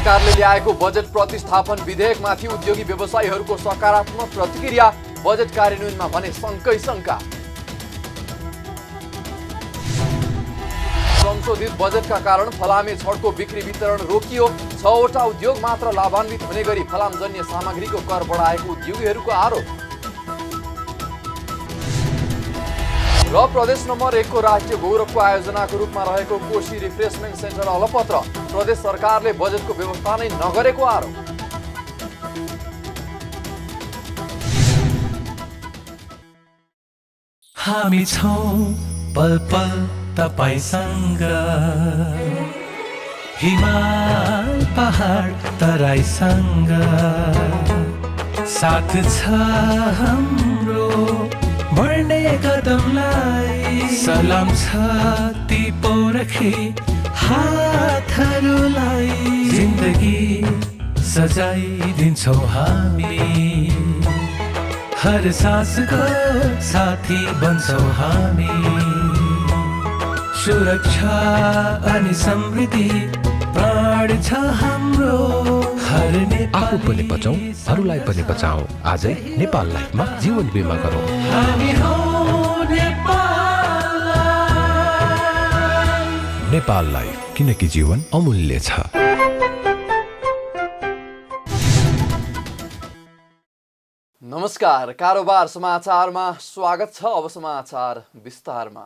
सरकारले ल्याएको बजेट प्रतिस्थापन विधेयकमाथि उद्योगी व्यवसायीहरूको सकारात्मक प्रतिक्रिया, बजेट कार्यान्वयनमा भने शङ्कै शङ्का। संशोधित बजेटका कारण फलामे छडको बिक्री वितरण रोकियो। 6वटा उद्योग मात्र लाभान्वित हुने गरी फलामजन्य सामग्रीको कर बढाएको उद्योगीहरूको आरोप। र प्रदेश नम्बर 1 को राष्ट्रिय गौरवको आयोजनाको रूपमा रहेको कोशी रिफ्रेसमेन्ट सेन्टर अलपत्र, प्रदेश सरकारले बजेटको व्यवस्था नै नगरेको आरोप। हामी छौं पल पल तपाईसँग, हिमाल पहाड तराईसँग, साथ छ हाम्रो बढ्ने कदमलाई, सलाम छ ती पोरखे हातहरूलाई, जिन्दगी सजाइदिन्छौँ हामी, हर सासको साथी बन्छौँ हामी, सुरक्षा अनि समृद्धि प्राण छ हाम्रो, हर आफू पनि बचौं, अरूलाई पनि बचाऊ। आजै नेपाल लाइफमा जीवन बिमा गरौँ। हामी हौं नेपाल लाइफ। नेपाल लाइफ, किनकि जीवन अमूल्य छ। नमस्कार, कारोबार समाचारमा स्वागत छ। अब समाचार विस्तारमा।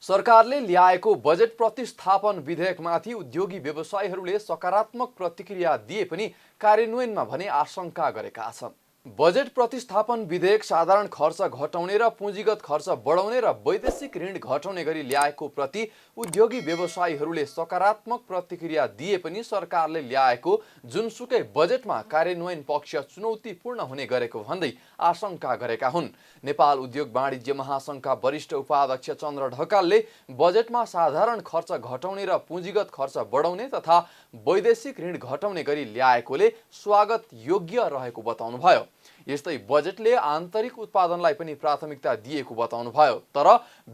सरकारले ल्याएको बजेट प्रतिस्थापन विधेयकमाथि उद्योगी व्यवसायीहरूले सकारात्मक प्रतिक्रिया दिए पनि कार्यान्वयनमा भने आशंका गरेका छन्। बजेट प्रतिस्थापन विधेयक साधारण खर्च घटाउने र पुँजीगत खर्च बढाउने र वैदेशिक ऋण घटाउने गरी ल्याएको प्रति उद्योगी व्यवसायीहरूले सकारात्मक प्रतिक्रिया दिए पनि सरकारले ल्याएको जुनसुकै बजेटमा कार्यान्वयन पक्ष चुनौतीपूर्ण हुने गरेको भन्दै आशंका गरेका हुन्। नेपाल उद्योग वाणिज्य महासंघका वरिष्ठ उपाध्यक्ष चन्द्र ढकालले बजेटमा साधारण खर्च घटाउने र पुँजीगत खर्च बढाउने तथा वैदेशिक ऋण घटाउने गरी ल्याएकोले स्वागत योग्य रहेको बताउनुभयो। यस्तै बजेटले आन्तरिक उत्पादनलाई पनि प्राथमिकता दिएको बताउनुभयो। तर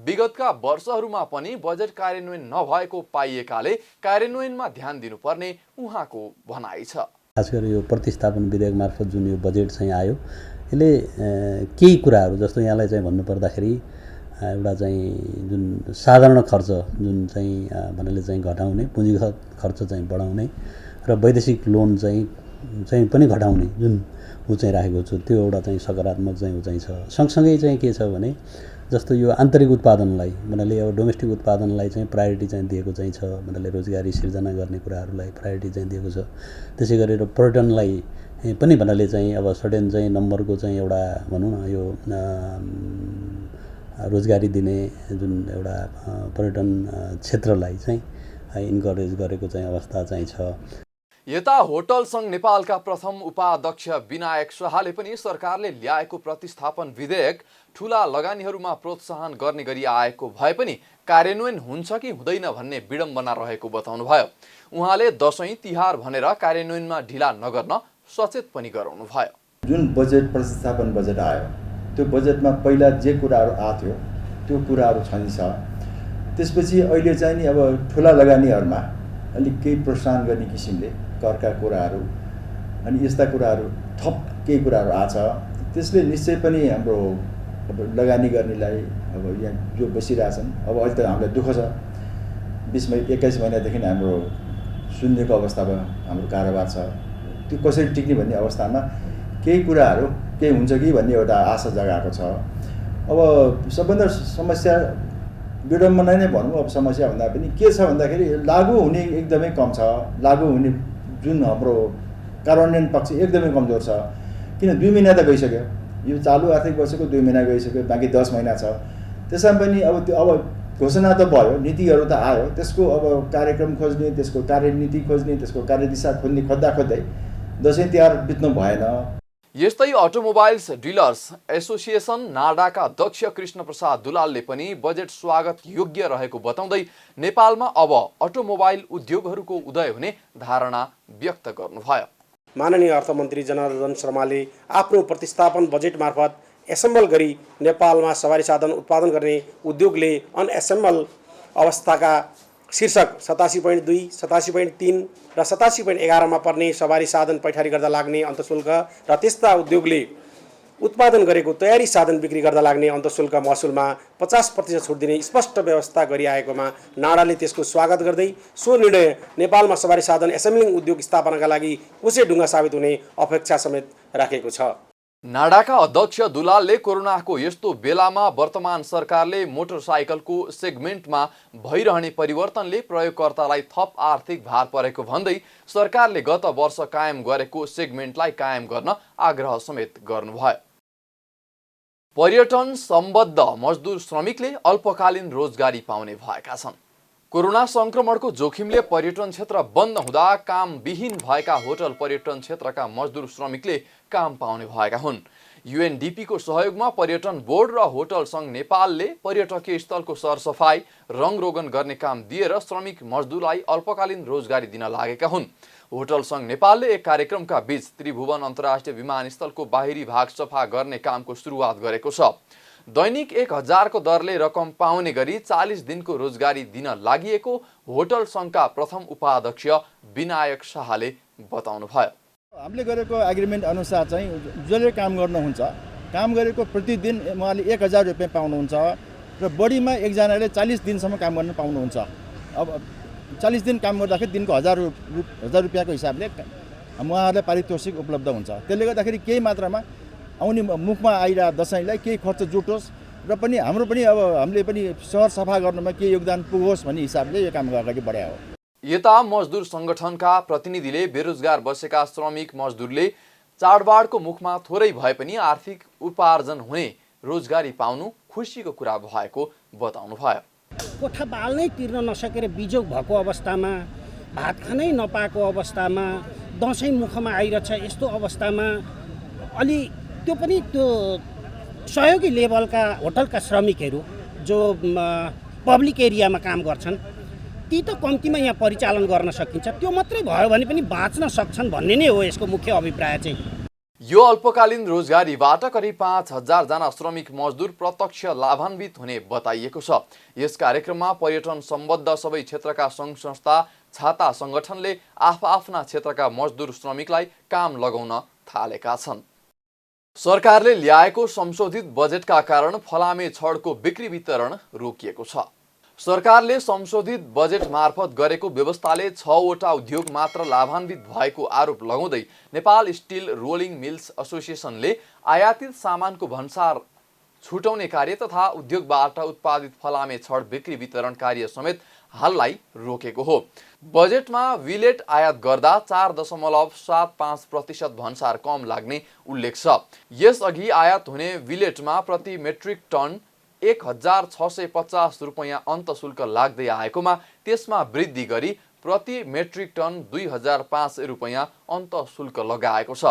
विगतका वर्षहरूमा पनि बजेट कार्यान्वयन नभएको पाइएकाले कार्यान्वयनमा ध्यान दिनुपर्ने उहाँको भनाइ छ। खास गरी यो प्रतिस्थापन विधेयक मार्फत जुन यो बजेट चाहिँ आयो, यसले केही कुराहरू जस्तो यहाँलाई चाहिँ भन्नुपर्दाखेरि एउटा चाहिँ जुन साधारण खर्च जुन चाहिँ भन्नाले चाहिँ घटाउने, पुँजीगत खर्च चाहिँ बढाउने र वैदेशिक लोन चाहिँ पनि घटाउने जुन ऊ चाहिँ राखेको छु, त्यो एउटा चाहिँ सकारात्मक चाहिँ ऊ चाहिँ छ। सँगसँगै चाहिँ के छ भने जस्तो यो आन्तरिक उत्पादनलाई भन्नाले अब डोमेस्टिक उत्पादनलाई चाहिँ प्रायोरिटी चाहिँ दिएको चाहिँ छ, भन्नाले रोजगारी सिर्जना गर्ने कुराहरूलाई प्रायोरिटी चाहिँ दिएको छ। त्यसै गरेर पर्यटनलाई पनि भन्नाले चाहिँ अब सर्टेन चाहिँ नम्बरको चाहिँ एउटा भनौँ न यो रोजगारी दिने जुन एउटा पर्यटन क्षेत्रलाई चाहिँ इन्करेज गरेको चाहिँ अवस्था चाहिँ छ। यता होटल सङ्घ नेपालका प्रथम उपाध्यक्ष विनायक शाहले पनि सरकारले ल्याएको प्रतिस्थापन विधेयक ठूला लगानीहरूमा प्रोत्साहन गर्ने गरी आएको भए पनि कार्यान्वयन हुन्छ कि हुँदैन भन्ने विडम्बना रहेको बताउनुभयो। उहाँले दशैं तिहार भनेर कार्यान्वयनमा ढिला नगर्न सचेत पनि गराउनुभयो। जुन बजेट प्रतिस्थापन बजेट आयो, त्यो बजेटमा पहिला जे कुराहरू आथ्यो त्यो कुराहरू छ। त्यसपछि अहिले चाहिँ नि अब ठुला लगानीहरूमा अलिक केही प्रोत्साहन गर्ने किसिमले करका कुराहरू अनि यस्ता कुराहरू थप केही कुराहरू आछ। त्यसले निश्चय पनि हाम्रो अब लगानी गर्नेलाई अब यहाँ जो बसिरहेछन्, अब अहिले त हामीलाई दुःख छ। 21 महिनादेखि हाम्रो शून्यको अवस्थामा हाम्रो कारोबार छ। त्यो कसरी टिक्ने भन्ने अवस्थामा केही कुराहरू केही हुन्छ कि भन्ने एउटा आशा जगाएको छ। अब सबभन्दा समस्या विडम्बना नै भनौँ, अब समस्या भन्दा पनि के छ भन्दाखेरि लागू हुने एकदमै कम छ। लागू हुने जुन हाम्रो कार्यान्वयन पक्ष एकदमै कमजोर छ। किन 2 महिना त गइसक्यो, यो चालु आर्थिक वर्षको 2 महिना गइसक्यो, बाँकी 10 महिना छ। त्यसमा पनि अब त्यो अब घोषणा त भयो, नीतिहरू त आयो, त्यसको अब कार्यक्रम खोज्ने, त्यसको कार्यनीति खोज्ने, त्यसको कार्यदिशा खोज्दै दशैं तिहार बित्नु भएन। यस्तै अटोमोबाइल्स डिलर्स एसोसिएसन नाडाका अध्यक्ष कृष्ण प्रसाद दुलालले पनि बजेट स्वागत योग्य रहेको बताउँदै नेपालमा अब अटोमोबाइल उद्योगहरूको उदय हुने धारणा व्यक्त गर्नुभयो। माननीय अर्थमन्त्री जनार्दन शर्माले आफ्नो प्रतिस्थापन बजेट मार्फत एसेम्बल गरी नेपालमा सवारी साधन उत्पादन गर्ने उद्योगले अनएसेम्बल अवस्थाका शीर्षक 87.2, 87.3 र 87.11 पर्ने सवारी साधन पैठारी गर्दा लाग्ने अन्तशुल्क र त्यस्ता उद्योगले उत्पादन गरेको तयारी साधन बिक्री गर्दा लाग्ने अन्तशुल्क महसुलमा 50% छुट दिने स्पष्ट व्यवस्था गरिआएकोमा नाडाले त्यसको स्वागत गर्दै सो निर्णय नेपालमा सवारी साधन एसेम्बलिङ उद्योग स्थापनाका लागि उसै ढुङ्गा साबित हुने अपेक्षा समेत राखेको छ। नाडाका अध्यक्ष दुलालले कोरोनाको यस्तो बेलामा वर्तमान सरकारले मोटरसाइकलको सेगमेन्टमा भइरहने परिवर्तनले प्रयोगकर्तालाई थप आर्थिक भार परेको भन्दै सरकारले गत वर्ष कायम गरेको सेगमेन्टलाई कायम गर्न आग्रह समेत गर्नुभयो। पर्यटन सम्बद्ध मजदुर श्रमिकले अल्पकालीन रोजगारी पाउने भएका छन्। कोरोना संक्रमणको जोखिमले पर्यटन क्षेत्र बन्द हुँदा कामविहीन भएका होटल पर्यटन क्षेत्रका मजदुर श्रमिकले काम पाउने भएका हुन्। यूएनडीपीको सहयोगमा पर्यटन बोर्ड र होटल संघ नेपालले पर्यटकीय स्थलको सरसफाई रङरोगन गर्ने काम दिएर श्रमिक मजदुरलाई अल्पकालीन रोजगारी दिन लागेका हुन्। होटल संघ नेपालले एक कार्यक्रमका बीच त्रिभुवन अन्तर्राष्ट्रिय विमानस्थलको बाहिरी भाग सफा गर्ने कामको सुरुवात गरेको छ। दैनिक 1000 को दरले रकम पाउने गरी 40 दिनको रोजगारी दिन लागि होटल संघका प्रथम उपाध्यक्ष विनायक शाहले बताउनुभयो। हामीले गरेको एग्रिमेन्ट अनुसार चाहिँ जसले काम गर्नुहुन्छ काम गरेको प्रतिदिन उहाँले 1000 रुपियाँ पाउनुहुन्छ र बढीमा एकजनाले 40 दिनसम्म काम गर्न पाउनुहुन्छ। अब 40 दिन काम गर्दाखेरि दिनको 1000 रुपियाँको हिसाबले उहाँहरूलाई पारितोषिक उपलब्ध हुन्छ। त्यसले गर्दाखेरि केही मात्रामा आउने मुखमा आइरहेको दसैँलाई केही खर्च जुटोस् र पनि हाम्रो पनि अब हामीले पनि सहर सफा गर्नमा केही योगदान पुगोस् भन्ने हिसाबले यो काम अगाडि बढायो। यता मजदुर संगठनका प्रतिनिधिले बेरोजगार बसेका श्रमिक मजदुरले चाडबाडको मुखमा थोरै भए पनि आर्थिक उपार्जन हुने रोजगारी पाउनु खुसीको कुरा भएको बताउनुभयो। कोठा बाल्नै तिर्न नसकेर बिजोग भएको अवस्थामा, भात खानै नपाएको अवस्थामा, दसैँ मुखमा आइरहेछ यस्तो अवस्थामा अलि त्यो पनि त्यो सहयोगी लेभलका होटलका श्रमिकहरू जो पब्लिक एरियामा काम गर्छन् ती त कम्तीमा यहाँ परिचालन गर्न सकिन्छ। त्यो मात्रै भयो भने पनि बाँच्न सक्छन् भन्ने नै हो यसको मुख्य अभिप्राय चाहिँ। यो अल्पकालीन रोजगारीबाट करिब 5000 जना श्रमिक मजदुर प्रत्यक्ष लाभान्वित हुने बताइएको छ। यस कार्यक्रममा पर्यटन सम्बद्ध सबै क्षेत्रका सङ्घ संस्था छाता संगठनले आफ्ना क्षेत्रका मजदुर श्रमिकलाई काम लगाउन थालेका छन्। सरकारले ल्याएको संशोधित बजेटका कारण फलामे छडको बिक्री वितरण रोकिएको छ। सरकारले संशोधित बजेट मार्फत गरेको व्यवस्थाले 6 वटा उद्योग मात्र लाभान्वित भएको आरोप लगाउँदै नेपाल स्टिल रोलिङ मिल्स एसोसिएसनले आयातित सामानको भन्सार छुटाउने कार्य तथा उद्योगबाट उत्पादित फलामे छड बिक्री वितरण कार्य समेत हाललाई रोकेको हो। बजेटमा विलेट आयात गर्दा 4.75% भन्सार कम लाग्ने उल्लेख छ। यसअघि आयात हुने विलेटमा प्रति मेट्रिक टन 1650 रुपैयाँ अन्तशुल्क लाग्दै आएकोमा त्यसमा वृद्धि गरी प्रति मेट्रिक टन 2005 रुपैयाँ अन्तशुल्क लगाएको छ।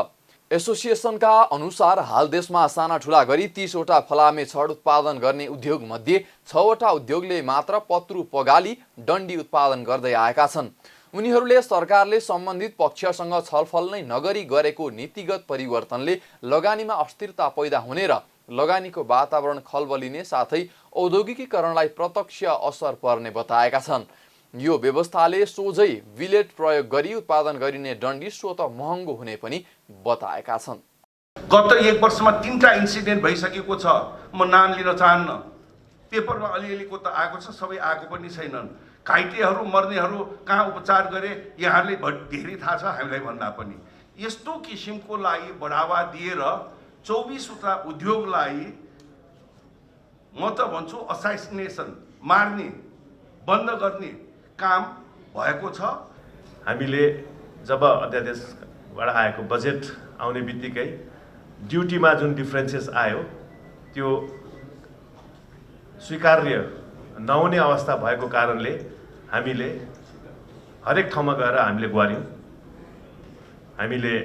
एसोसिएसनका अनुसार हाल देशमा साना ठुला गरी 30 वटा फलामे छड उत्पादन गर्ने उद्योग मध्ये 6 वटा उद्योगले मात्र पत्रु पगाली डन्डी उत्पादन गर्दै आएका छन्। उनीहरूले सरकारले सम्बन्धित पक्षसँग छलफल नै नगरी गरेको नीतिगत परिवर्तनले लगानीमा अस्थिरता पैदा हुने र लगानीको वातावरण खलबलिने साथै औद्योगिकीकरणलाई प्रत्यक्ष असर पर्ने बताएका छन्। यो व्यवस्थाले सोझै विलेट प्रयोग गरी उत्पादन गरिने डन्डी स्वत महँगो हुने पनि बताएका छन्। गत 1 वर्षमा 3टा इन्सिडेन्ट भइसकेको छ। म नाम लिन चाहन्न। पेपरमा अलिअलिको त आएको छ, सबै आएको पनि छैनन्। घाइतेहरू मर्नेहरू कहाँ उपचार गरे यहाँहरूले धेरै थाहा छ हामीलाई भन्दा पनि। यस्तो किसिमको लागि बढावा दिएर 24 वटा उद्योगलाई म त भन्छु असाइनेसन मार्ने बन्द गर्ने काम भएको छ। हामीले जब अध्यादेशबाट आएको बजेट आउने बित्तिकै ड्युटीमा जुन डिफरेन्सेस आयो त्यो स्वीकार्य नहुने अवस्था भएको कारणले हामीले हरेक ठाउँमा गएर हामीले गुहार्यौँ। हामीले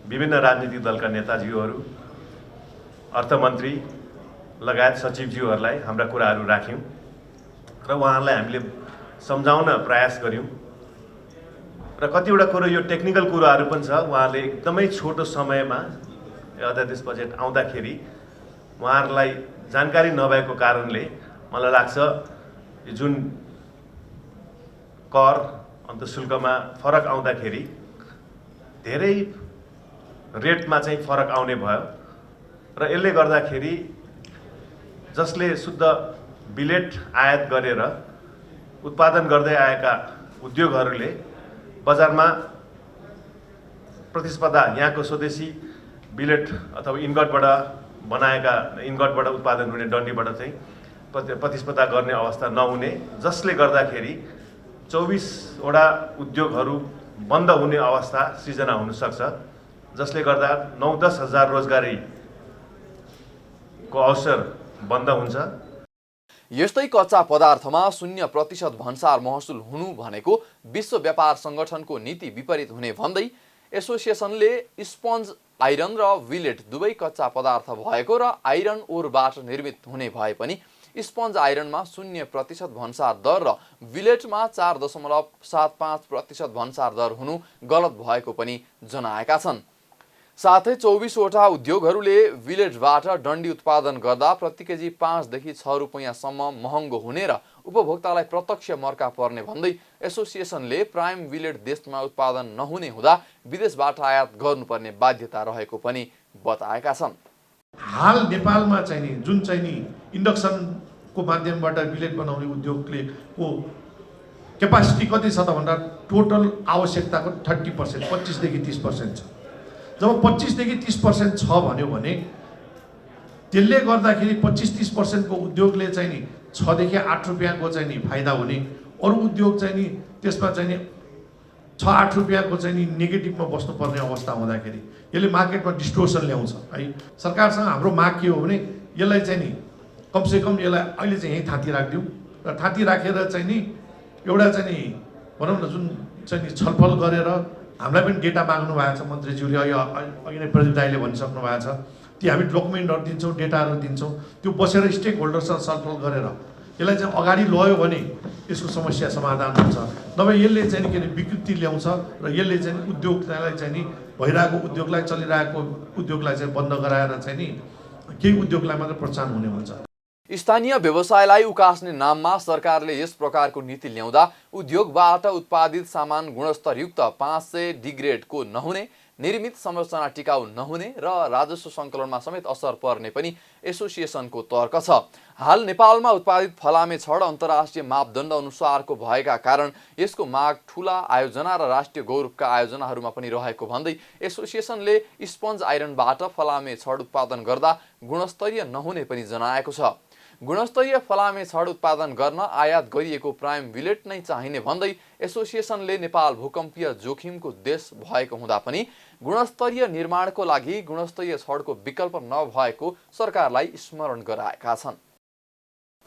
विभिन्न राजनीतिक दलका नेताजीहरू, अर्थमन्त्री लगायत सचिवज्यूहरूलाई हाम्रा कुराहरू राख्यौँ र उहाँहरूलाई हामीले सम्झाउन प्रयास गऱ्यौँ र कतिवटा कुरो यो टेक्निकल कुराहरू पनि छ। उहाँहरूले एकदमै छोटो समयमा अध्यादेश बजेट आउँदाखेरि उहाँहरूलाई जानकारी नभएको कारणले मलाई लाग्छ जुन कर अन्त शुल्कमा फरक आउँदाखेरि धेरै रेटमा चाहिँ फरक आउने भयो र यसले गर्दाखेरि जसले शुद्ध बिलेट आयात गरेर उत्पादन गर्दै आएका उद्योगहरूले बजारमा प्रतिस्पर्धा यहाँको स्वदेशी बिलेट अथवा इन्गटबाट उत्पादन हुने डन्डीबाट चाहिँ प्रतिस्पर्धा गर्ने अवस्था नहुने, जसले गर्दाखेरि 24वटा उद्योगहरू बन्द हुने अवस्था सृजना हुन सक्छ, जसले गर्दा 9-10 हजार रोजगारीको अवसर बन्द हुन्छ। यस्तै कच्चा पदार्थमा 0% भन्सार महसुल हुनु भनेको विश्व व्यापार संगठनको नीति विपरीत हुने भन्दै एसोसिएसनले स्पन्ज आइरन र विलेट दुवै कच्चा पदार्थ भएको र आइरन ओरबाट निर्मित हुने भए पनि स्पन्ज आइरनमा 0% भन्सार दर र विलेटमा 4.75% भन्सार दर हुनु गलत भएको पनि जनाएका छन्। साथै 24वटा उद्योगहरूले विलेटबाट डन्डी उत्पादन गर्दा प्रति केजी 5 देखि 6 रुपैयाँसम्म महँगो हुने र उपभोक्तालाई प्रत्यक्ष मर्का पर्ने भन्दै एसोसिएसनले प्राइम विलेट देशमा उत्पादन नहुने हुँदा विदेशबाट आयात गर्नुपर्ने बाध्यता रहेको पनि बताएका छन्। हाल नेपालमा चाहिँ जुन चाहिँ इन्डक्सनको माध्यमबाट बिलेट बनाउने उद्योगले को क्यापासिटी कति छ त भन्दा टोटल आवश्यकताको 30% 25 देखि 30% छ। जब 25 देखि 30% छ भन्यो भने त्यसले गर्दाखेरि 25-30% को उद्योगले चाहिँ नि 6 देखि 8 रुपैयाँको चाहिँ नि फाइदा हुने, अरू उद्योग चाहिँ नि त्यसमा चाहिँ नि 6-8 रुपैयाँको चाहिँ नि नेगेटिभमा बस्नुपर्ने अवस्था हुँदाखेरि यसले मार्केटमा डिस्टोर्सन ल्याउँछ है। सरकारसँग हाम्रो माग के हो भने यसलाई चाहिँ नि कमसेकम यसलाई अहिले चाहिँ यहीँ थाती राखिदिउँ र थाती राखेर चाहिँ नि एउटा चाहिँ नि भनौँ न जुन चाहिँ नि छलफल गरेर हामीलाई पनि डेटा माग्नु भएको छ मन्त्रीज्यूले, अघि नै प्रदीप दाइले भनिसक्नु भएको छ, ती हामी डकुमेन्टहरू दिन्छौँ, डेटाहरू दिन्छौँ, त्यो बसेर स्टेक होल्डरसँग छलफल गरेर यसलाई चाहिँ अगाडि लग्यो भने यसको समस्या समाधान हुन्छ। नभए यसले चाहिँ नि के अरे विकृति ल्याउँछ र यसले चाहिँ उद्योगलाई चाहिँ नि भइरहेको उद्योगलाई चलिरहेको उद्योगलाई चाहिँ बन्द गराएर चाहिँ नि केही उद्योगलाई मात्र प्रोत्साहन हुने हुन्छ। स्थानीय व्यवसायलाई उकास्ने नाममा सरकारले यस प्रकारको नीति ल्याउँदा उद्योगबाट उत्पादित सामान गुणस्तरयुक्त 500 डिग्रेडको नहुने, निर्मित संरचना टिकाउ नहुने र राजस्व सङ्कलनमा समेत असर पर्ने पनि एसोसिएसनको तर्क छ। हाल नेपालमा उत्पादित फलामे छड अन्तर्राष्ट्रिय मापदण्ड अनुसारको भएका कारण यसको माग ठूला आयोजना र राष्ट्रिय गौरवका आयोजनाहरूमा पनि रहेको भन्दै एसोसिएसनले स्पन्ज आइरनबाट फलामे छड उत्पादन गर्दा गुणस्तरीय नहुने पनि जनाएको छ। गुणस्तरीय फलामे छड उत्पादन गर्न आयात गरिएको प्राइम विलेट नै चाहिने भन्दै एसोसिएसनले नेपाल भूकम्पीय जोखिमको देश भएको हुँदा पनि गुणस्तरीय निर्माणको लागि गुणस्तरीय छडको विकल्प नभएको सरकारलाई स्मरण गराएका छन्।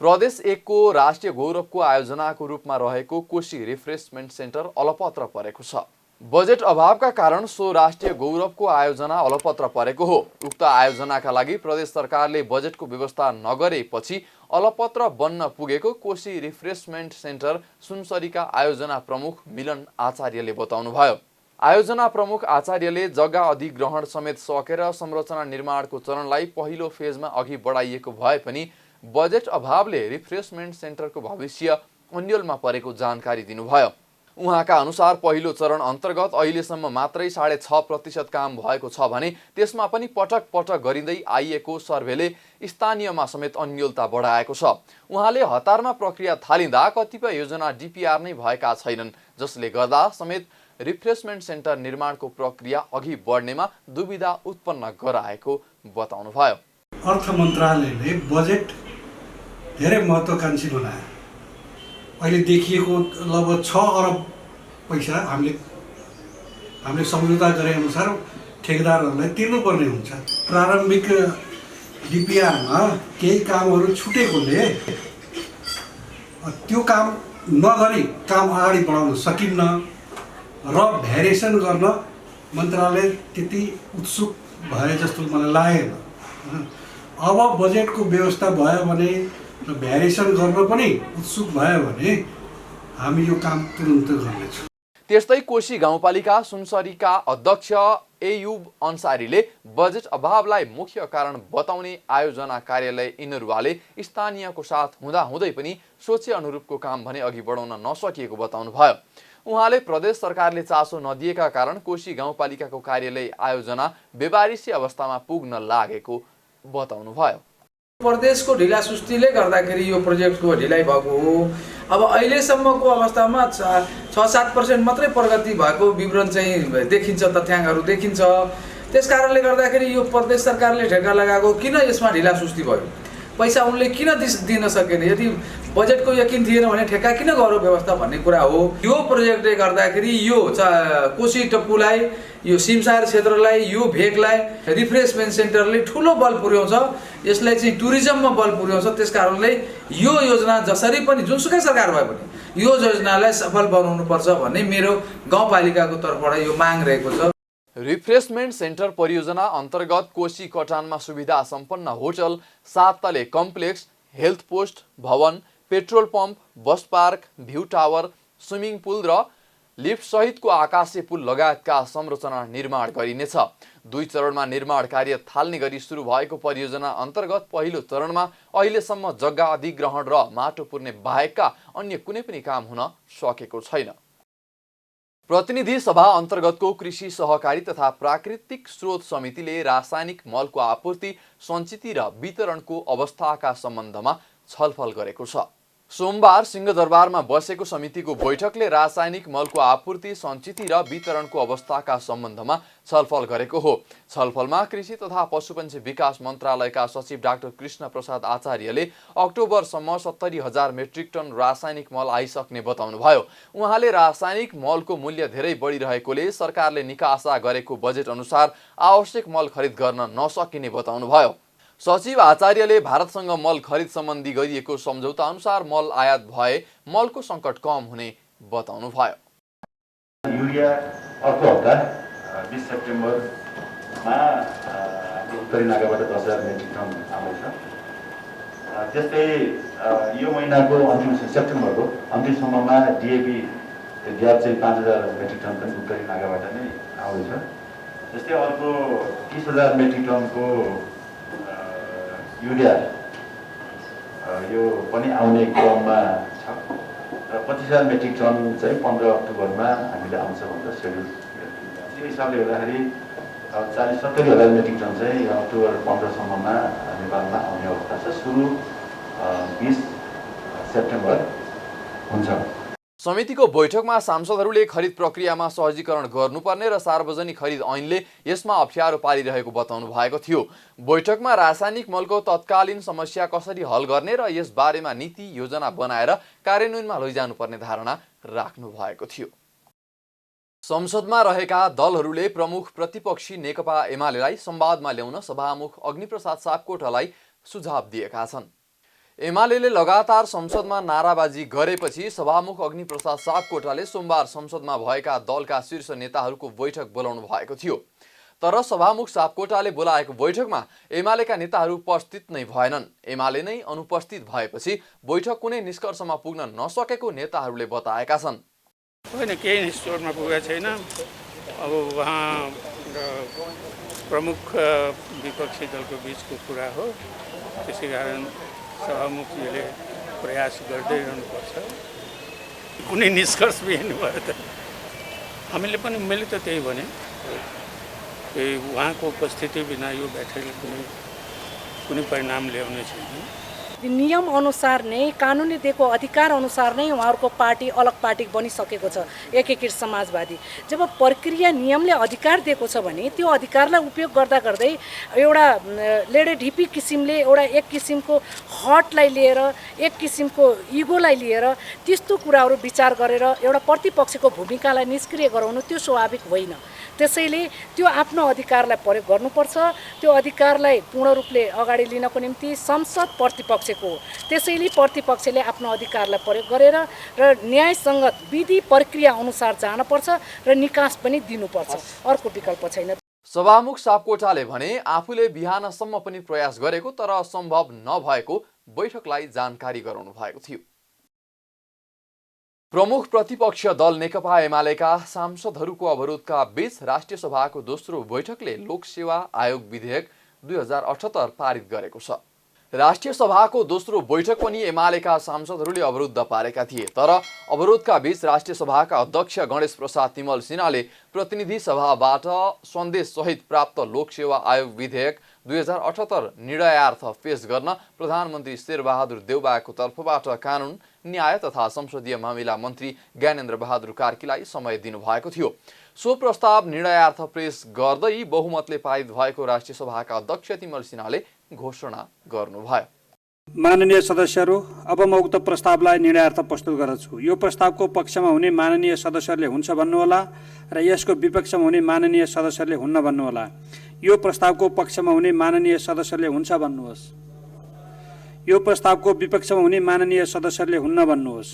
प्रदेश 1 को राष्ट्रिय गौरवको आयोजनाको रूपमा रहेको कोशी रिफ्रेसमेन्ट सेन्टर अलपत्र परेको छ। बजेट अभावका कारण सो राष्ट्रिय गौरवको आयोजना अलपत्र परेको हो। उक्त आयोजनाका लागि प्रदेश सरकारले बजेटको व्यवस्था नगरेपछि अलपत्र बन्न पुगेको कोशी रिफ्रेसमेन्ट सेन्टर सुनसरीका आयोजना प्रमुख मिलन आचार्यले बताउनुभयो। आयोजना प्रमुख आचार्यले जग्गा अधिग्रहण समेत सकेर संरचना निर्माणको चरणलाई पहिलो फेजमा अघि बढाइएको भए पनि बजेट अभावले रिफ्रेसमेन्ट सेन्टरको भविष्य अन्यलमा परेको जानकारी दिनुभयो। उहाँका अनुसार पहिलो चरण अन्तर्गत अहिलेसम्म मात्रै 6.5% काम भएको छ भने त्यसमा पनि पटक पटक गरिँदै आइएको सर्भेले स्थानीयमा समेत अन्यलता बढाएको छ। उहाँले हतारमा प्रक्रिया थालिँदा कतिपय योजना डिपिआर नै भएका छैनन्, जसले गर्दा समेत रिफ्रेसमेन्ट सेन्टर निर्माणको प्रक्रिया अघि बढ्नेमा दुविधा उत्पन्न गराएको बताउनुभयो। अर्थ मन्त्रालयले बजेट धेरै महत्त्वाकांक्षी बनायो। अहिले देखिएको लगभग 6 अरब पैसा हामीले सम्झौता गरे अनुसार ठेकेदारहरूलाई तिर्नुपर्ने हुन्छ। प्रारम्भिक डिपिआरमा केही कामहरू छुटेकोले त्यो काम नगरी काम अगाडि बढाउन सकिन्न र भ्यारिएसन गर्न मन्त्रालय त्यति उत्सुक भए जस्तो मलाई लागेन। अब बजेटको व्यवस्था भयो भने र भ्यारिएसन गर्न पनि उत्सुक भयो भने हामी यो काम तुरुन्त गर्नेछौँ। त्यस्तै कोशी गाउँपालिका सुनसरीका अध्यक्ष एयुब अन्सारीले बजेट अभावलाई मुख्य कारण बताउने आयोजना कार्यालय इनरुवाले स्थानीयको साथ हुँदाहुँदै पनि सोचे अनुरूपको काम भने अघि बढाउन नसकिएको बताउनुभयो। उहाँले प्रदेश सरकारले चासो नदिएका कारण कोशी गाउँपालिकाको कार्यालय आयोजना बेबारिसी अवस्थामा पुग्न लागेको बताउनुभयो। प्रदेशको ढिलासुस्तीले गर्दाखेरि यो प्रोजेक्टको ढिलाइ भएको हो। अब अहिलेसम्मको अवस्थामा 6-7% मात्रै प्रगति भएको विवरण चाहिँ देखिन्छ, तथ्याङ्कहरू देखिन्छ। त्यसकारणले गर्दाखेरि यो प्रदेश सरकारले ठेक्का लगाएको किन यसमा ढिलासुस्ती भयो, पैसा उनले किन दिन सकेन, यदि बजेटको यकिन थिएन भने ठेक्का किन गर्यो व्यवस्था भन्ने कुरा हो। यो प्रोजेक्टले गर्दाखेरि यो कोशी टप्पुलाई, यो सिमसार क्षेत्रलाई, यो भेगलाई रिफ्रेसमेन्ट सेन्टरले ठुलो बल पुर्याउँछ, यसलाई चाहिँ टुरिज्ममा बल पुर्याउँछ। त्यसकारणले यो योजना जसरी पनि जुनसुकै सरकार भए पनि यो योजनालाई सफल बनाउनुपर्छ भन्ने मेरो गाउँपालिकाको तर्फबाट यो माग रहेको छ। रिफ्रेसमेन्ट सेन्टर परियोजना अन्तर्गत कोशी कटानमा सुविधा सम्पन्न होटल, 7 तले कम्प्लेक्स, हेल्थ पोस्ट भवन, petrol pump, bus park, view tower, swimming pool र लिफ्ट सहितको आकाशे पुल लगायतका संरचना निर्माण गरिनेछ। 2 चरणमा निर्माण कार्य थाल्ने गरी सुरु भएको परियोजना अन्तर्गत पहिलो चरणमा अहिलेसम्म जग्गा अधिग्रहण र माटो पुर्ने बाहेकका अन्य कुनै पनि काम हुन सकेको छैन। प्रतिनिधि सभा अन्तर्गतको कृषि सहकारी तथा प्राकृतिक स्रोत समितिले रासायनिक मलको आपूर्ति, सञ्चिति र वितरणको अवस्थाका सम्बन्धमा छलफल गरेको छ। सोमबार सिंहदरबारमा बसेको समितिको बैठकले रासायनिक मलको आपूर्ति, सञ्चिति र वितरणको अवस्थाका सम्बन्धमा छलफल गरेको हो। छलफलमा कृषि तथा पशुपन्छी विकास मन्त्रालयका सचिव डाक्टर कृष्ण प्रसाद आचार्यले अक्टोबरसम्म 70,000 मेट्रिक टन रासायनिक मल आइसक्ने बताउनुभयो। उहाँले रासायनिक मलको मूल्य धेरै बढिरहेकोले सरकारले निकासा गरेको बजेट अनुसार आवश्यक मल खरिद गर्न नसकिने बताउनुभयो। सचिव आचार्यले भारतसँग मल खरिद सम्बन्धी गरिएको सम्झौता अनुसार मल आयात भए मलको सङ्कट कम हुने बताउनुभयो। युरिया अर्को हप्ता 20 सेप्टेम्बरमा उत्तरी नाकाबाट 10,000 मेट्रिक टन आउँदैछ। त्यस्तै यो महिनाको अन्तिम सेप्टेम्बरको अन्तिमसम्ममा डिएपी ग्याप चाहिँ 5,000 मेट्रिक टन पनि उत्तरी नाकाबाट नै आउँदैछ। त्यस्तै अर्को 30,000 मेट्रिक टनको युरिया यो पनि आउने क्रममा छ र 25,000 मेट्रिक टन चाहिँ 15 अक्टोबरमा हामीले आउँछ भनेर सेड्युल। त्यो हिसाबले हेर्दाखेरि 40-70,000 मेट्रिक टन चाहिँ अक्टोबर 15सम्ममा नेपालमा आउने अवस्था छ। सुरु 20 सेप्टेम्बर हुन्छ। समितिको बैठकमा सांसदहरूले खरिद प्रक्रियामा सहजीकरण गर्नुपर्ने र सार्वजनिक खरिद ऐनले यसमा अप्ठ्यारो पारिरहेको बताउनु भएको थियो। बैठकमा रासायनिक मलको तत्कालीन समस्या कसरी हल गर्ने र यस बारेमा नीति योजना बनाएर कार्यान्वयनमा लैजानुपर्ने धारणा राख्नु भएको थियो। संसदमा रहेका दलहरूले प्रमुख प्रतिपक्षी नेकपा एमालेलाई संवादमा ल्याउन सभामुख अग्निप्रसाद सापकोटालाई सुझाव दिएका छन्। एमालेले लगातार संसदमा नाराबाजी गरेपछि सभामुख अग्निप्रसाद सापकोटाले सोमबार संसदमा भएका दलका शीर्ष नेताहरूको बैठक बोलाउनु भएको थियो। तर सभामुख सापकोटाले बोलाएको बैठकमा एमालेका नेताहरू उपस्थित नै भएनन्। एमाले नै अनुपस्थित भएपछि बैठक कुनै निष्कर्षमा पुग्न नसकेको नेताहरूले बताएका छन्। होइन, केही निष्कर्षमा पुगेको छैन। अब उहाँ प्रमुख विपक्षी दलको बिचको कुरा हो, त्यसै कारण सभामुखले प्रयास गर्दै रहनुपर्छ। कुनै निष्कर्ष बिहान भयो त हामीले पनि, मैले त त्यही भने उहाँको उपस्थिति बिना यो बैठकले कुनै परिणाम ल्याउने छैन। नियम अनुसार नै, कानुनले दिएको अधिकार अनुसार नै उहाँहरूको पार्टी अलग पार्टी बनिसकेको छ, एकीकृत समाजवादी। जब प्रक्रिया नियमले अधिकार दिएको छ भने त्यो अधिकारलाई उपयोग गर्दा गर्दै एउटा लेडेढिपी किसिमले एउटा एक किसिमको हटलाई लिएर, एक किसिमको इगोलाई लिएर त्यस्तो कुराहरू विचार गरेर एउटा प्रतिपक्षको भूमिकालाई निष्क्रिय गराउनु त्यो स्वाभाविक होइन। त्यसैले त्यो आफ्नो अधिकारलाई प्रयोग गर्नुपर्छ। त्यो अधिकारलाई पूर्ण रूपले अगाडि लिनको निम्ति संसद प्रतिपक्षको हो। त्यसैले प्रतिपक्षले आफ्नो अधिकारलाई प्रयोग गरेर र न्यायसङ्गत विधि प्रक्रिया अनुसार जानुपर्छ र निकास पनि दिनुपर्छ, अर्को विकल्प छैन। सभामुख सापकोटाले भने आफूले बिहानसम्म पनि प्रयास गरेको तर सम्भव नभएको बैठकलाई जानकारी गराउनु भएको थियो। प्रमुख प्रतिपक्ष दल नेकपा एमालेका सांसदहरूको अवरोधका बीच राष्ट्रिय सभाको दोस्रो बैठकले लोकसेवा आयोग विधेयक 2078 पारित गरेको छ। राष्ट्रिय सभाको दोस्रो बैठक पनि एमालेका सांसदहरूले अवरुद्ध पारेका थिए। तर अवरोधका बीच राष्ट्रिय सभाका अध्यक्ष गणेश प्रसाद तिमल सिन्हाले प्रतिनिधि सभाबाट सन्देश सहित प्राप्त लोकसेवा आयोग विधेयक 2078 निर्णयार्थ पेश गर्न प्रधानमन्त्री शेरबहादुर देउबाको तर्फबाट कानुन न्याय तथा संसदीय मामिला मन्त्री ज्ञानेन्द्र बहादुर कार्कीलाई समय दिनुभएको थियो। सो प्रस्ताव निर्णयार्थ पेश गर्दै बहुमतले पारित भएको राष्ट्रिय सभाका अध्यक्ष तिमल सिन्हाले घोषणा गर्नुभयो। माननीय सदस्यहरू, अब म उक्त प्रस्तावलाई निर्णयार्थ प्रस्तुत गर्दछु। यो प्रस्तावको पक्षमा हुने माननीय सदस्यहरूले हुन्छ भन्नुहोला र यसको विपक्षमा हुने माननीय सदस्यहरूले हुन्न भन्नुहोला। यो प्रस्तावको पक्षमा हुने माननीय सदस्यहरूले हुन्छ भन्नुहोस्। यो प्रस्तावको विपक्षमा हुने माननीय सदस्यहरूले हुन्न भन्नुहोस्।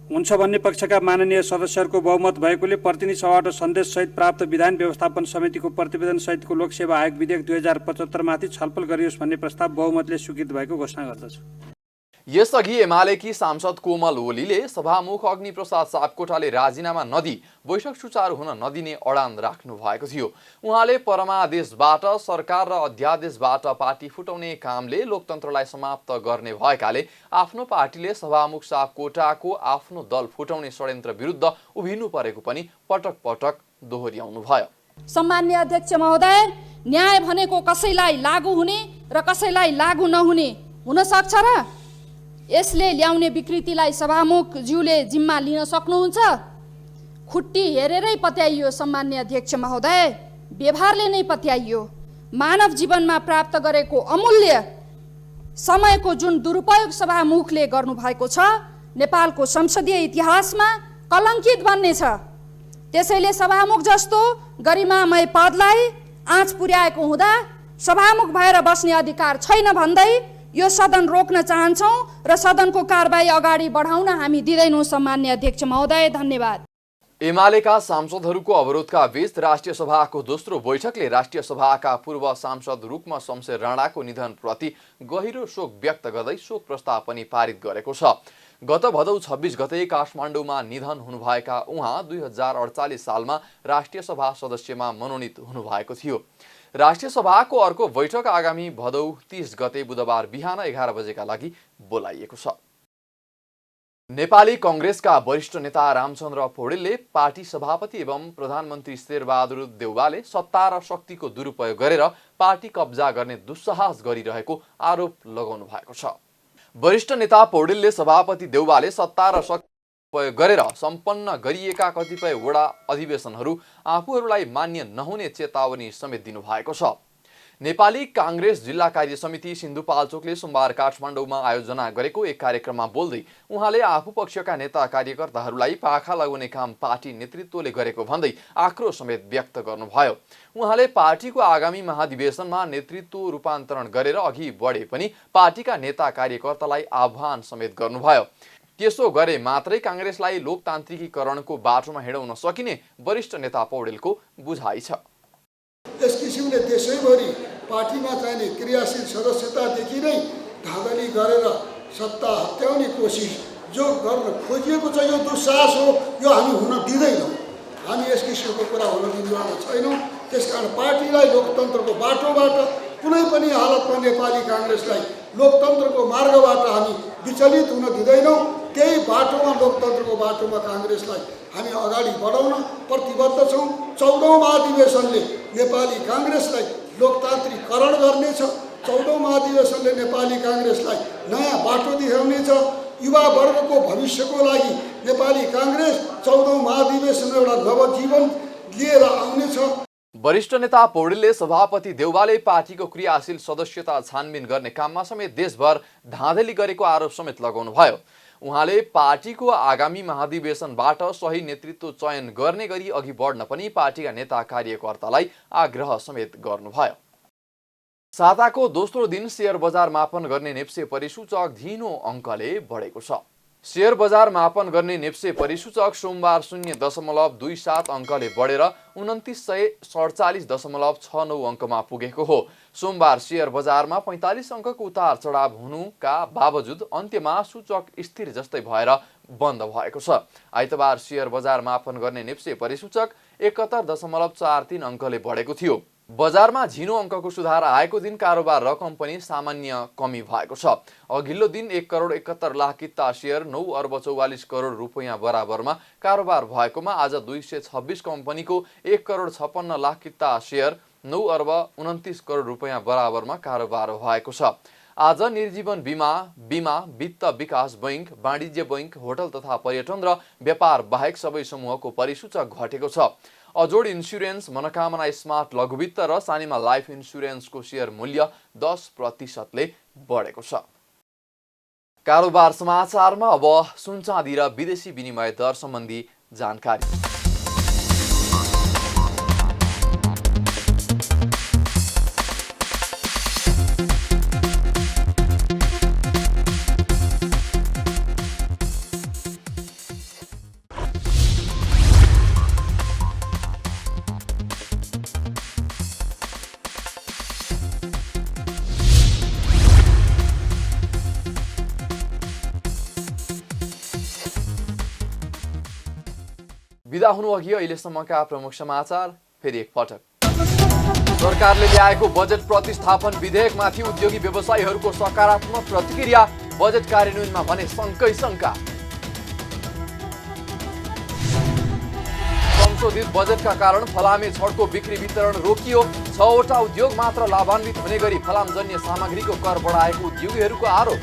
हुन्छ भन्ने पक्षका माननीय सदस्यहरूको बहुमत भएकोले प्रतिनिधि सभाबाट सन्देश सहित प्राप्त विधान व्यवस्थापन समितिको प्रतिवेदन सहितको लोकसेवा आयोग विधेयक 2075 माथि छलफल गरियोस् भन्ने प्रस्ताव बहुमतले स्वीकृत भएको घोषणा गर्दछु। यसअघि एमालेकी सांसद कोमल ओलीले सभामुख अग्निप्रसाद सापकोटाले राजीनामा नदिई बैठक सुचारू हुन नदिने अडान राख्नु भएको थियो। उहाँले परमादेशबाट सरकार र अध्यादेशबाट पार्टी फुटाउने कामले लोकतन्त्रलाई समाप्त गर्ने भएकाले आफ्नो पार्टीले सभामुख सापकोटाको आफ्नो दल फुटाउने षड्यन्त्र विरुद्ध उभिनु परेको पनि पटक पटक दोहोर्याउनु भयो। सम्माननीय अध्यक्ष महोदय, न्याय भनेको कसैलाई लागू हुने र कसैलाई लागू नहुने हुन सक्छ र यसले ल्याउने विकृतिलाई सभामुखज्यूले जिम्मा लिन सक्नुहुन्छ? खुट्टी हेरेरै पत्याइयो सम्माननीय अध्यक्ष महोदय, व्यवहारले नै पत्याइयो। मानव जीवनमा प्राप्त गरेको अमूल्य समयको जुन दुरुपयोग सभामुखले गर्नुभएको छ नेपालको संसदीय इतिहासमा कलङ्कित बन्नेछ। त्यसैले सभामुख जस्तो गरिमामय पदलाई आँच पुर्याएको हुँदा सभामुख भएर बस्ने अधिकार छैन भन्दै यो सदन रोक्न चाहन्छौँ र सदनको कारबाही अगाडि बढाउन हामी दिँदैनौँ सम्माननीय अध्यक्ष महोदय। धन्यवाद। एमालेका सांसदहरूको अवरोधका बीच राष्ट्रिय सभाको दोस्रो बैठकले राष्ट्रिय सभाका पूर्व सांसद रुक्म शमशेर राणाको निधनप्रति गहिरो शोक व्यक्त गर्दै शोक प्रस्ताव पनि पारित गरेको छ। गत भदौ 26 गते काठमाडौँमा निधन हुनुभएका उहाँ 2048 सालमा राष्ट्रिय सभा सदस्यमा मनोनित हुनुभएको थियो। राष्ट्रिय सभाको अर्को बैठक आगामी भदौ 30 गते बुधबार बिहान 11 बजेका लागि बोलाइएको छ। नेपाली कांग्रेसका वरिष्ठ नेता रामचन्द्र पौडेलले पार्टी सभापति एवं प्रधानमन्त्री शेरबहादुर देउवाले सत्ता र शक्तिको दुरुपयोग गरेर पार्टी कब्जा गर्ने दुस्साहस गरिरहेको आरोप लगाउनु भएको छ। वरिष्ठ नेता पौडेलले सभापति देउवाले सत्ता र शक्ति उपयोग गरेर सम्पन्न गरिएका कतिपय वडा अधिवेशनहरू आफूहरूलाई मान्य नहुने चेतावनी समेत दिनुभएको छ। नेपाली कांग्रेस जिल्ला कार्य समिति सिन्धुपाल्चोकले सोमबार काठमाडौँमा आयोजना गरेको एक कार्यक्रममा बोल्दै उहाँले आफू पक्षका नेता कार्यकर्ताहरूलाई पाखा लगाउने काम पार्टी नेतृत्वले गरेको भन्दै आक्रोश समेत व्यक्त गर्नुभयो। उहाँले पार्टीको आगामी महाधिवेशनमा नेतृत्व रूपान्तरण गरेर अघि बढे पनि पार्टीका नेता कार्यकर्तालाई आह्वान समेत गर्नुभयो। त्यसो गरे मात्रै कांग्रेसलाई लोकतान्त्रिकीकरणको बाटोमा हिँडाउन सकिने वरिष्ठ नेता पौडेलको बुझाइ छ। यस किसिमले देशैभरि पार्टीमा चाहिने क्रियाशील सदस्यतादेखि नै धाँधली गरेर सत्ता हत्याउने कोसिस जो गर्न खोजिएको छ यो दुस्साहस हो, यो हामी हुन दिँदैनौँ। हामी यस किसिमको कुरा हुन दिने छैनौँ। त्यसकारण पार्टीलाई लोकतन्त्रको बाटोबाट कुनै पनि हालतमा नेपाली कांग्रेसलाई लोकतन्त्रको मार्गबाट हामी विचलित हुन दिँदैनौँ। त्यही बाटोमा लोकतन्त्रको बाटोमा कांग्रेसलाई हामी अगाडि बढाउन प्रतिबद्ध छौँ। 14औं महाधिवेशनले नेपाली कांग्रेसलाई लोकतान्त्रिकरण गर्नेछ। 14औं महाधिवेशनले नेपाली कांग्रेसलाई नयाँ बाटो देखाउनेछ। युवा वर्गको भविष्यको लागि नेपाली कांग्रेस 14औं महाधिवेशन एउटा नवजीवन लिएर आउनेछ। वरिष्ठ नेता पौडेलले सभापति देउवाले पार्टीको क्रियाशील सदस्यता छानबिन गर्ने काममा समेत देशभर धाँधली गरेको आरोप समेत लगाउनुभयो। उहाँले पार्टीको आगामी महाधिवेशनबाट सही नेतृत्व चयन गर्ने गरी अघि बढ्न पनि पार्टीका नेता कार्यकर्तालाई आग्रह समेत गर्नुभयो। साताको दोस्रो दिन शेयर बजार मापन गर्ने नेप्से परिसूचक धीनो अङ्कले बढेको छ। शेयर बजार मापन गर्ने नेप्से परिसूचक सोमबार 0.27 अङ्कले बढेर 2947.69 अङ्कमा पुगेको हो। सोमबार शेयर बजारमा 45 अङ्कको उतार चढाव हुनुका बावजुद अन्त्यमा सूचक स्थिर जस्तै भएर बन्द भएको छ। आइतबार शेयर बजार मापन गर्ने नेप्से परिसूचक 71.43 अङ्कले बढेको थियो। बजारमा झिनो अङ्कको सुधार आएको दिन कारोबार रकम पनि सामान्य कमी भएको छ। अघिल्लो दिन 1,71,00,000 किता शेयर 9 अर्ब 44 करोड रुपैयाँ बराबरमा कारोबार भएकोमा आज 226 कम्पनीको 1,56,00,000 किता शेयर 9 अर्ब 29 करोड रुपैयाँ बराबरमा कारोबार भएको छ। आज निर्जीवन बीमा, वित्त विकास बैंक, वाणिज्य बैंक, होटल तथा पर्यटन र व्यापार बाहेक सबै समूहको परिसूचक घटेको छ। अजोड इन्स्योरेन्स, मनोकामना स्मार्ट लघुवित्त र सानिमा लाइफ इन्स्योरेन्सको शेयर मूल्य 10% बढेको छ। कारोबार समाचारमा अब सुन चाँदी र विदेशी विनिमय दर सम्बन्धी जानकारी। बिदा हुनु अघि अहिलेसम्मका प्रमुख समाचार फेरि एकपटक। सरकारले ल्याएको बजेट प्रतिस्थापन विधेयकमाथि उद्योगी व्यवसायीहरूको सकारात्मक प्रतिक्रिया, बजेट कार्यान्वयनमा भने शङ्कै शङ्का। संशोधित बजेटका कारण फलामे छडको बिक्री वितरण रोकियो। 6वटा उद्योग मात्र लाभान्वित हुने गरी फलामजन्य सामग्रीको कर बढाएको उद्योगीहरूको आरोप।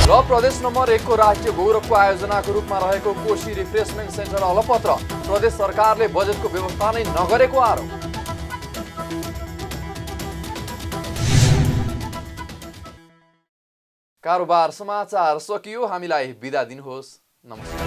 र प्रदेश नम्बर 1 को राष्ट्रिय गौरवको आयोजनाको रूपमा रहेको कोशी रिफ्रेसमेन्ट सेन्टर अलपत्र, प्रदेश सरकारले बजेटको व्यवस्था नै नगरेको आरोप। कारोबार समाचार सकियो। हामीलाई बिदा दिनुहोस्। नमस्कार।